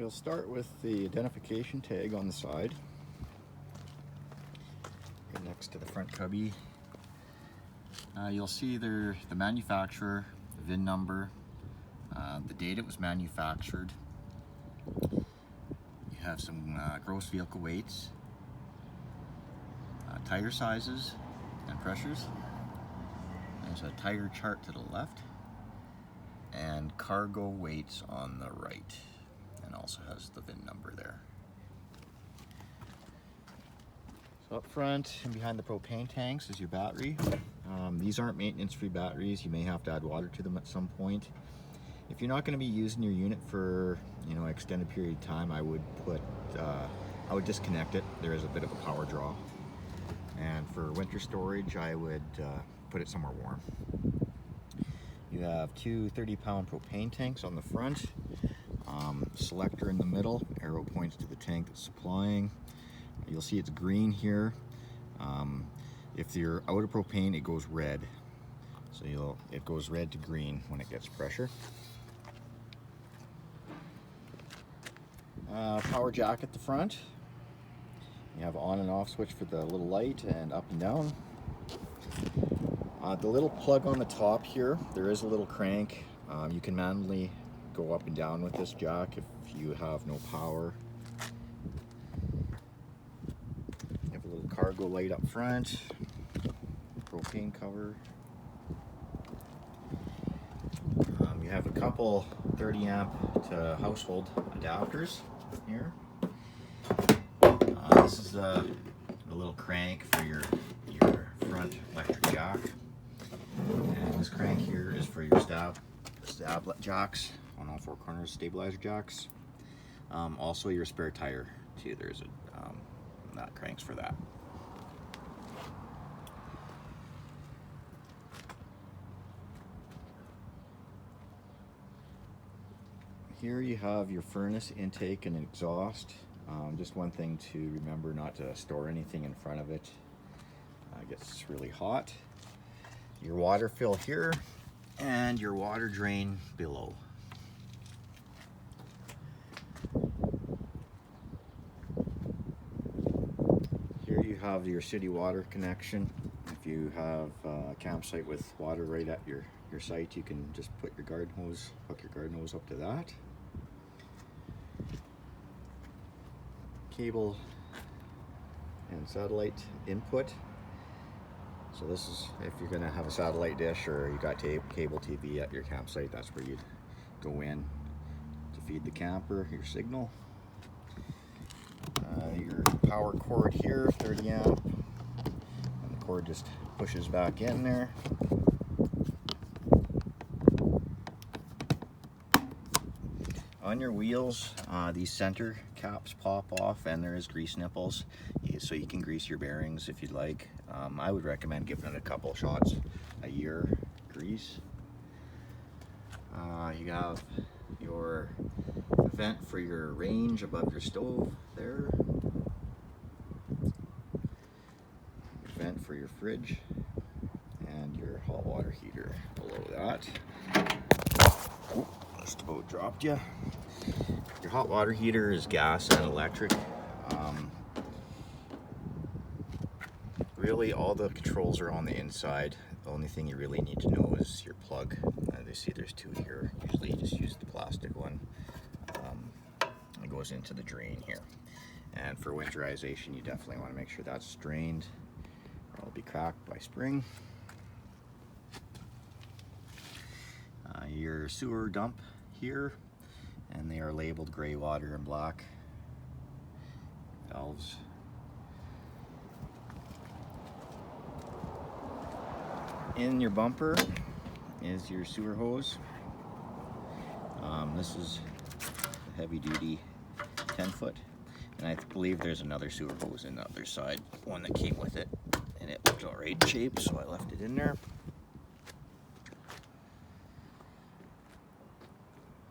We'll start with the identification tag on the side, right next to the front cubby. You'll see there the manufacturer, the VIN number, the date it was manufactured. You have some gross vehicle weights, tire sizes and pressures. There's a tire chart to the left, and cargo weights on the right, and also has the VIN number there. So up front and behind the propane tanks is your battery. These aren't maintenance-free batteries. You may have to add water to them at some point. If you're not going to be using your unit for extended period of time, I would disconnect it. There is a bit of a power draw, and for winter storage, I would put it somewhere warm. You have two 30-pound propane tanks on the front, selector in the middle, arrow points to the tank that's supplying. You'll see it's green here. If you're out of propane, it goes red. So it goes red to green when it gets pressure. Power jack at the front. You have on and off switch for the little light and up and down. The little plug on the top here, there is a little crank. You can manually go up and down with this jack if you have no power. You have a little cargo light up front, propane cover. You have a couple 30 amp to household adapters here. This is a little crank for your front electric jack, and this crank here is for your stab jacks on all four corners, stabilizer jacks. Also your spare tire too. There's that cranks for that. Here you have your furnace, intake, and exhaust. Just one thing to remember, not to store anything in front of it. It gets really hot. Your water fill here, and your water drain below. Here you have your city water connection. If you have a campsite with water right at your site, you can just put your garden hose, hook your garden hose up to that. Cable and satellite input. So this is if you're going to have a satellite dish or you got cable TV at your campsite, that's where you'd go in to feed the camper your signal. Your power cord here, 30 amp, and the cord just pushes back in there. On your wheels, these center caps pop off, and there is grease nipples, so you can grease your bearings if you'd like. I would recommend giving it a couple shots a year grease. You have your vent for your range above your stove there. Your vent for your fridge, and your hot water heater below that. Oh, just about dropped you. Your hot water heater is gas and electric. Really, all the controls are on the inside. The only thing you really need to know is your plug. You see there's two here. Usually you just use the plastic one. It goes into the drain here. And for winterization, you definitely want to make sure that's drained, or it'll be cracked by spring. Your sewer dump here, and they are labeled gray water and black valves. In your bumper is your sewer hose. This is a heavy duty 10-foot, and I believe there's another sewer hose in the other side, one that came with it, and it looked all right shape, so I left it in there.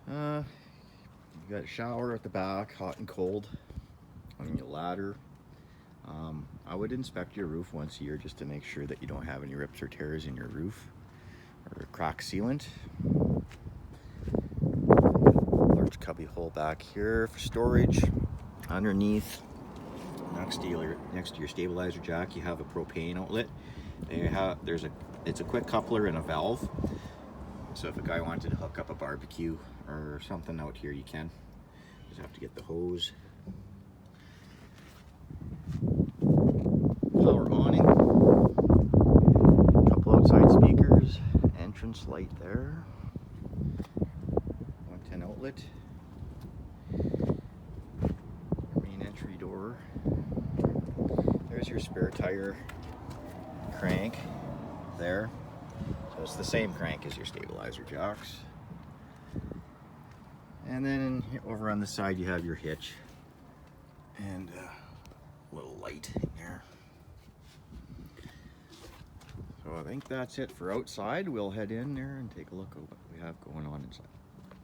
You got a shower at the back, hot and cold, on your ladder. I would inspect your roof once a year just to make sure that you don't have any rips or tears in your roof or crack sealant. Large chubby hole back here for storage. Underneath, next to your stabilizer jack, you have a propane outlet. It's a quick coupler and a valve. So if a guy wanted to hook up a barbecue or something out here, you can. Just have to get the hose. Power awning. Couple outside speakers. Entrance light there. 110 outlet. Main entry door. There's your spare tire crank there. So it's the same crank as your stabilizer jacks. And then over on the side you have your hitch and a little light here. So I think that's it for outside. We'll head in there and take a look at what we have going on inside.